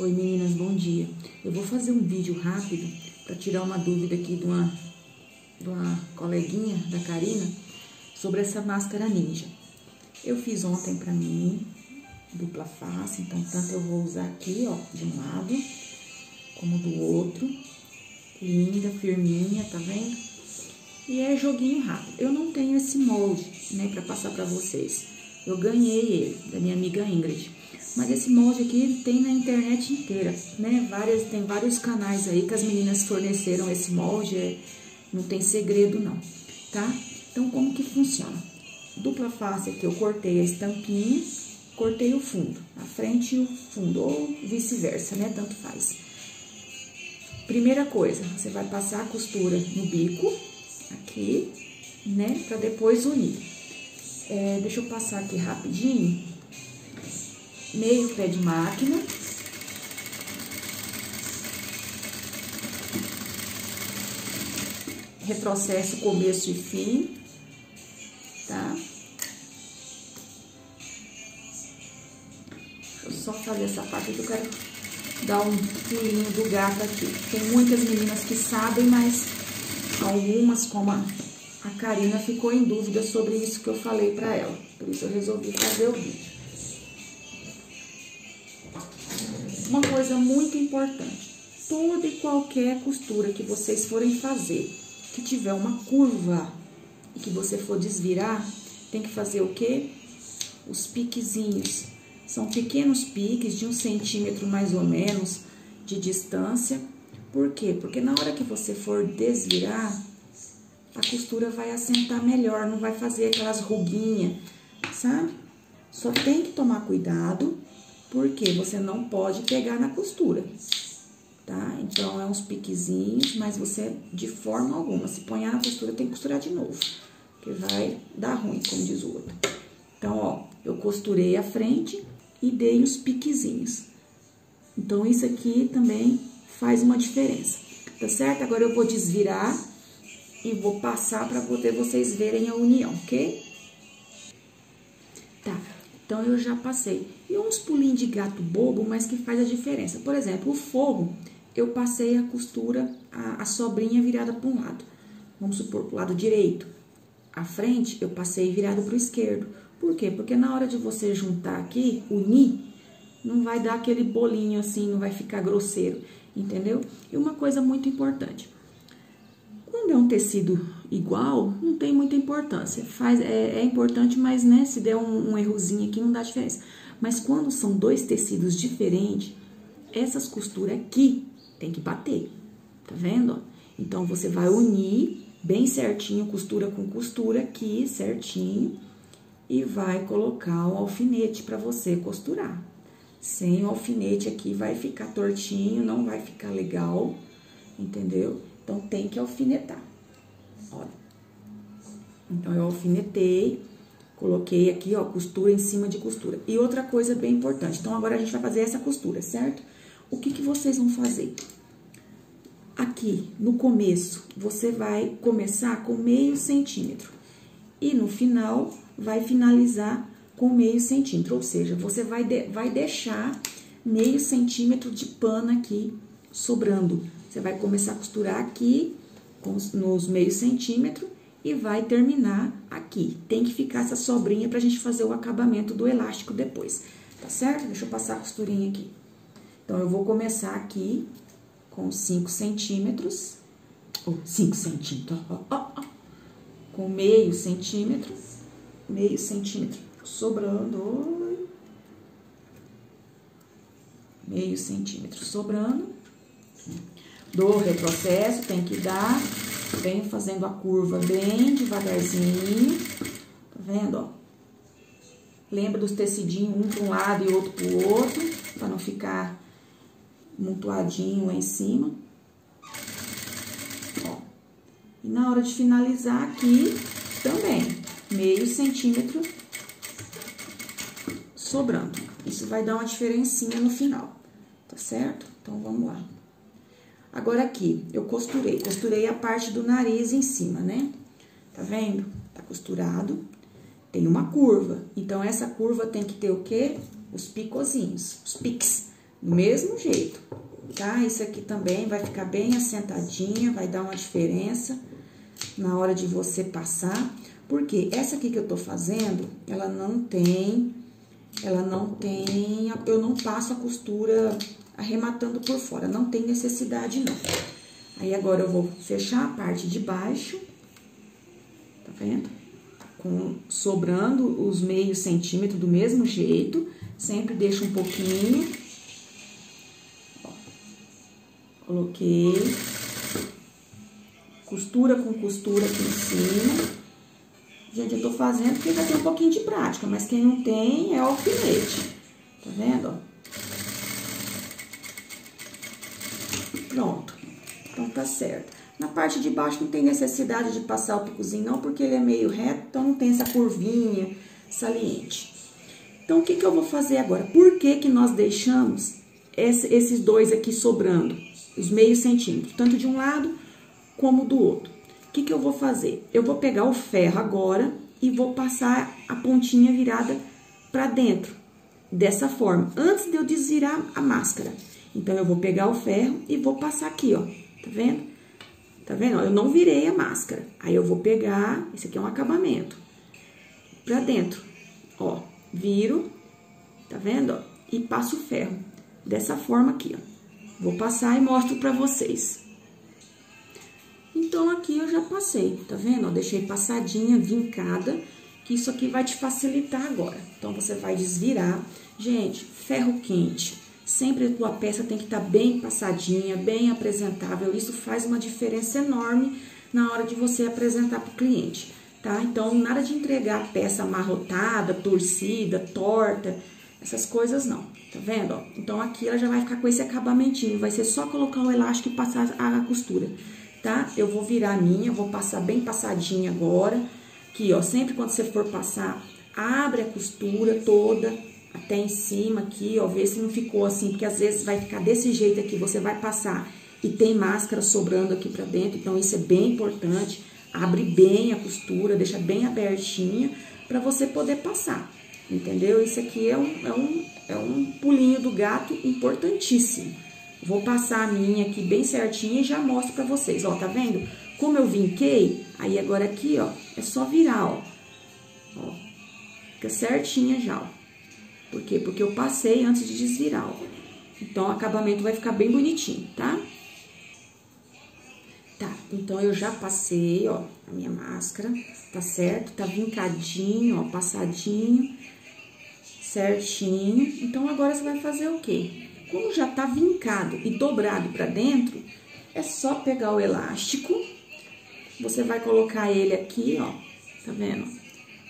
Oi meninas, bom dia. Eu vou fazer um vídeo rápido para tirar uma dúvida aqui de uma coleguinha da Karina sobre essa máscara ninja. Eu fiz ontem para mim, dupla face, então tanto eu vou usar aqui, ó, de um lado, como do outro. Linda, firminha, tá vendo? E é joguinho rápido. Eu não tenho esse molde, né, para passar para vocês. Eu ganhei ele, da minha amiga Ingrid. Mas esse molde aqui tem na internet inteira, né? Tem vários canais aí que as meninas forneceram esse molde, não tem segredo não, tá? Então, como que funciona? Dupla face aqui, eu cortei a estampinha, cortei o fundo, a frente e o fundo, ou vice-versa, né? Tanto faz. Primeira coisa, você vai passar a costura no bico, aqui, né? Pra depois unir. Deixa eu passar aqui rapidinho. Meio pé de máquina. Retrocesso começo e fim, tá? Deixa eu só fazer essa parte que eu quero dar um pulinho do gato aqui. Tem muitas meninas que sabem, mas algumas, como a Karina, ficou em dúvida sobre isso que eu falei pra ela. Por isso eu resolvi fazer o vídeo. Uma coisa muito importante, toda e qualquer costura que vocês forem fazer, que tiver uma curva e que você for desvirar, tem que fazer o quê? Os piquezinhos. São pequenos piques de 1 centímetro mais ou menos de distância. Por quê? Porque na hora que você for desvirar, a costura vai assentar melhor, não vai fazer aquelas ruguinhas, sabe? Só tem que tomar cuidado, porque você não pode pegar na costura, tá? Então, é uns piquezinhos, mas você, de forma alguma, se ponhar na costura, tem que costurar de novo, porque vai dar ruim, como diz o outro. Então, ó, eu costurei a frente e dei os piquezinhos. Então, isso aqui também faz uma diferença, tá certo? Agora, eu vou desvirar e vou passar para poder vocês verem a união, ok? Tá. Então, eu já passei. E uns pulinhos de gato bobo, mas que faz a diferença. Por exemplo, o forro, eu passei a costura, a sobrinha virada para um lado. Vamos supor, pro lado direito. A frente, eu passei virado pro esquerdo. Por quê? Porque na hora de você juntar aqui, unir, não vai dar aquele bolinho assim, não vai ficar grosseiro, entendeu? E uma coisa muito importante. Quando é um tecido igual, não tem muita importância. É importante, mas, né, se der um errozinho aqui, não dá diferença. Mas quando são dois tecidos diferentes, essas costuras aqui tem que bater, tá vendo? Então, você vai unir bem certinho, costura com costura aqui, certinho, e vai colocar um alfinete pra você costurar. Sem o alfinete aqui, vai ficar tortinho, não vai ficar legal, entendeu? Então, tem que alfinetar. Olha. Então, eu alfinetei, coloquei aqui, ó, costura em cima de costura. E outra coisa bem importante. Então, agora a gente vai fazer essa costura, certo? O que vocês vão fazer? Aqui, no começo, você vai começar com meio centímetro. E no final, vai finalizar com meio centímetro. Ou seja, você vai deixar meio centímetro de pano aqui sobrando. Você vai começar a costurar aqui, nos meio centímetro, e vai terminar aqui. Tem que ficar essa sobrinha pra gente fazer o acabamento do elástico depois, tá certo? Deixa eu passar a costurinha aqui. Então, eu vou começar aqui com 5 centímetros, ou 5 centímetros, ó, com meio centímetro sobrando, meio centímetro sobrando. Do retrocesso, tem que dar, vem fazendo a curva bem devagarzinho, tá vendo, ó? Lembra dos tecidinhos, um para um lado e outro pro outro, para não ficar amontoadinho lá em cima. Ó. E na hora de finalizar aqui, também, meio centímetro sobrando. Isso vai dar uma diferencinha no final, tá certo? Então, vamos lá. Agora, aqui, eu costurei a parte do nariz em cima, né? Tá vendo? Tá costurado, tem uma curva. Então, essa curva tem que ter o quê? Os picozinhos, os piques, Do mesmo jeito, tá? Isso aqui também vai ficar bem assentadinha, vai dar uma diferença na hora de você passar. Porque essa aqui que eu tô fazendo, eu não passo a costura arrematando por fora, não tem necessidade não. Aí agora eu vou fechar a parte de baixo, tá vendo? Sobrando os meio centímetro do mesmo jeito, sempre deixo um pouquinho. Ó, coloquei, costura com costura aqui em cima. Gente, eu tô fazendo porque já tem um pouquinho de prática, mas quem não tem é alfinete, tá vendo, ó? Pronto, então tá certo. Na parte de baixo não tem necessidade de passar o picozinho não, porque ele é meio reto, então não tem essa curvinha saliente. Então, o que que eu vou fazer agora? Por que que nós deixamos esses dois aqui sobrando? Os meio centímetros, tanto de um lado como do outro. O que que eu vou fazer? Eu vou pegar o ferro agora e vou passar a pontinha virada pra dentro, dessa forma, antes de eu desvirar a máscara. Então, eu vou pegar o ferro e vou passar aqui, ó, tá vendo? Tá vendo? Eu não virei a máscara. Aí, eu vou pegar, esse aqui é um acabamento, pra dentro, ó, viro, tá vendo, ó? E passo o ferro, dessa forma aqui, ó. Vou passar e mostro pra vocês. Então, aqui eu já passei, tá vendo? Ó, deixei passadinha, vincada, que isso aqui vai te facilitar agora. Então, você vai desvirar. Gente, ferro quente. Sempre a tua peça tem que estar bem passadinha, bem apresentável. Isso faz uma diferença enorme na hora de você apresentar para o cliente, tá? Então, nada de entregar a peça amarrotada, torcida, torta, essas coisas não, tá vendo? Ó, então, aqui ela já vai ficar com esse acabamentinho. Vai ser só colocar o elástico e passar a costura, tá? Eu vou virar a minha, vou passar bem passadinha agora. Aqui, ó, sempre quando você for passar, abre a costura toda até em cima aqui, ó, ver se não ficou assim, porque às vezes vai ficar desse jeito aqui, você vai passar e tem máscara sobrando aqui pra dentro, então isso é bem importante. Abre bem a costura, deixa bem abertinha pra você poder passar, entendeu? Isso aqui é um pulinho do gato importantíssimo. Vou passar a minha aqui bem certinha e já mostro pra vocês, ó, tá vendo? Como eu vinquei, aí agora aqui, ó, é só virar, ó, fica certinha já, ó. Por quê? Porque eu passei antes de desvirar, ó. Então, o acabamento vai ficar bem bonitinho, tá? Tá, então, eu já passei, ó, a minha máscara, tá certo? Tá vincadinho, ó, passadinho, certinho. Então, agora você vai fazer o quê? Como já tá vincado e dobrado pra dentro, é só pegar o elástico, você vai colocar ele aqui, ó, tá vendo?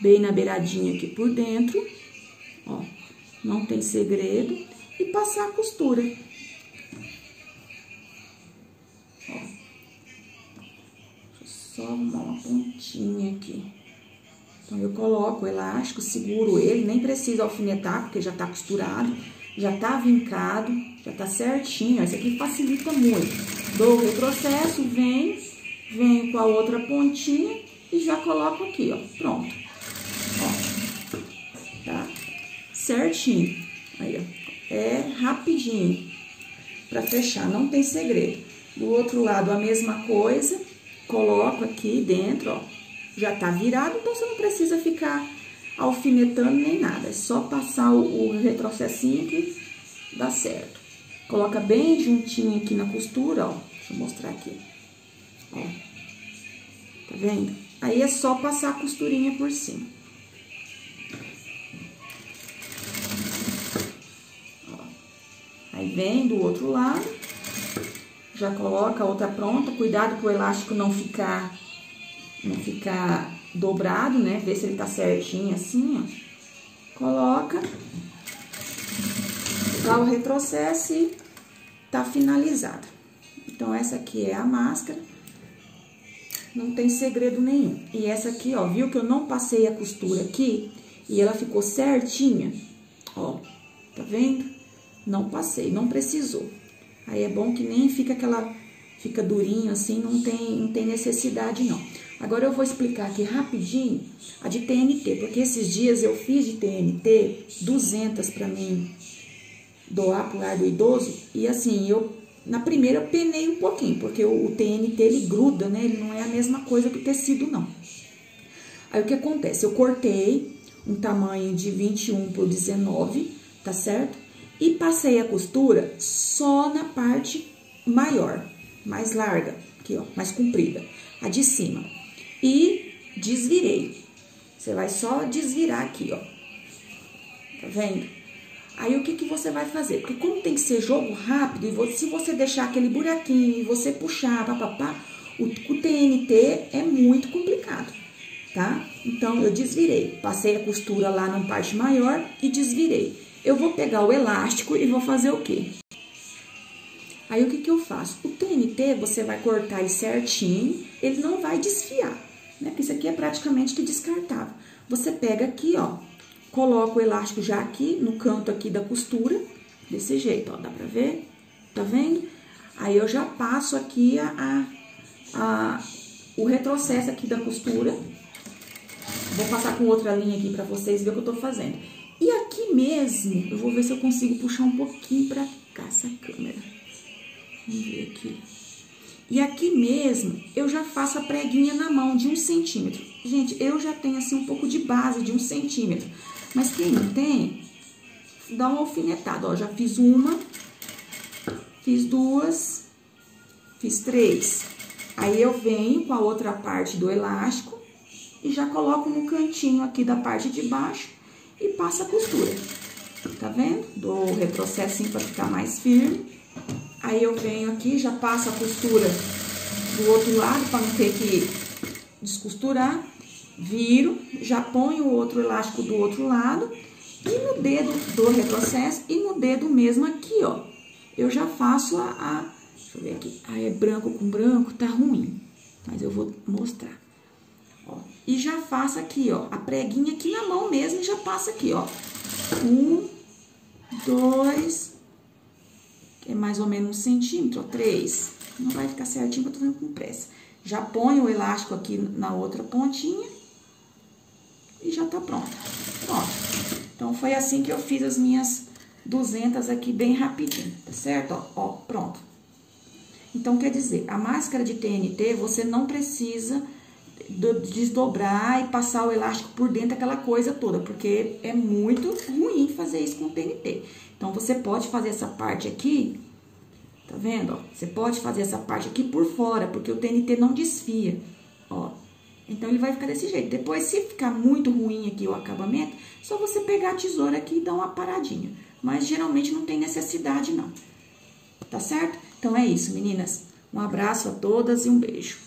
Bem na beiradinha aqui por dentro, ó. Não tem segredo. E passar a costura. Ó. Deixa eu só arrumar uma pontinha aqui. Então, eu coloco o elástico, seguro ele. Nem precisa alfinetar, porque já tá costurado. Já tá vincado, já tá certinho. Isso aqui facilita muito. Dou o retrocesso, venho com a outra pontinha e já coloco aqui, ó. Pronto. Ó. Tá? Certinho. Aí, ó. É rapidinho pra fechar, não tem segredo. Do outro lado, a mesma coisa. Coloco aqui dentro, ó. Já tá virado, então você não precisa ficar alfinetando nem nada. É só passar o retrocessinho que dá certo. Coloca bem juntinho aqui na costura, ó. Deixa eu mostrar aqui. Ó. Tá vendo? Aí é só passar a costurinha por cima. Aí, vem do outro lado, já coloca a outra pronta. Cuidado pro elástico não ficar dobrado, né? Ver se ele tá certinho assim, ó. Coloca, dá o retrocesso e tá finalizada. Então, essa aqui é a máscara. Não tem segredo nenhum. E essa aqui, ó, viu que eu não passei a costura aqui e ela ficou certinha? Ó, tá vendo? Não passei, não precisou. Aí é bom que nem fica fica durinho assim, não tem necessidade não. Agora eu vou explicar aqui rapidinho a de TNT, porque esses dias eu fiz de TNT 200 pra mim doar pro lar do idoso. E assim, na primeira eu penei um pouquinho, porque o TNT ele gruda, né? Ele não é a mesma coisa que o tecido, não. Aí o que acontece? Eu cortei um tamanho de 21 por 19, tá certo? E passei a costura só na parte maior, mais larga, aqui ó, mais comprida, a de cima. E desvirei. Você vai só desvirar aqui, ó. Tá vendo? Aí, o que você vai fazer? Porque como tem que ser jogo rápido, e se você deixar aquele buraquinho e você puxar, papapá, o TNT é muito complicado, tá? Então, eu desvirei. Passei a costura lá na parte maior e desvirei. Eu vou pegar o elástico e vou fazer o quê? Aí, o que eu faço? O TNT, você vai cortar ele certinho, ele não vai desfiar, né? Porque isso aqui é praticamente que descartável. Você pega aqui, ó. Coloco o elástico já aqui, no canto aqui da costura, desse jeito, ó, dá pra ver? Tá vendo? Aí, eu já passo aqui o retrocesso aqui da costura. Vou passar com outra linha aqui pra vocês verem o que eu tô fazendo. E aqui mesmo, eu vou ver se eu consigo puxar um pouquinho pra cá essa câmera. Vamos ver aqui. E aqui mesmo, eu já faço a preguinha na mão de 1 centímetro. Gente, eu já tenho assim um pouco de base de 1 centímetro. Mas quem não tem, dá uma alfinetada. Ó, já fiz uma, fiz 2, fiz 3. Aí, eu venho com a outra parte do elástico e já coloco no cantinho aqui da parte de baixo e passo a costura. Tá vendo? Dou o retrocessinho pra ficar mais firme. Aí, eu venho aqui, já passo a costura do outro lado pra não ter que descosturar. Viro, já ponho o outro elástico do outro lado e no dedo do retrocesso e no dedo mesmo aqui, ó. Eu já faço deixa eu ver aqui. É branco com branco, tá ruim, mas eu vou mostrar. Ó, e já faço aqui, ó, a preguinha aqui na mão mesmo e já passo aqui, ó. 1, 2, que é mais ou menos 1 centímetro, ó, 3. Não vai ficar certinho porque eu tô fazendo com pressa. Já ponho o elástico aqui na outra pontinha. E já tá pronto. Pronto. Então, foi assim que eu fiz as minhas 200 aqui bem rapidinho, tá certo? Ó, pronto. Então, quer dizer, a máscara de TNT, você não precisa desdobrar e passar o elástico por dentro daquela coisa toda, porque é muito ruim fazer isso com TNT. Então, você pode fazer essa parte aqui, tá vendo? Ó, você pode fazer essa parte aqui por fora, porque o TNT não desfia, ó. Então, ele vai ficar desse jeito. Depois, se ficar muito ruim aqui o acabamento, só você pegar a tesoura aqui e dar uma paradinha. Mas, geralmente, não tem necessidade, não. Tá certo? Então, é isso, meninas. Um abraço a todas e um beijo.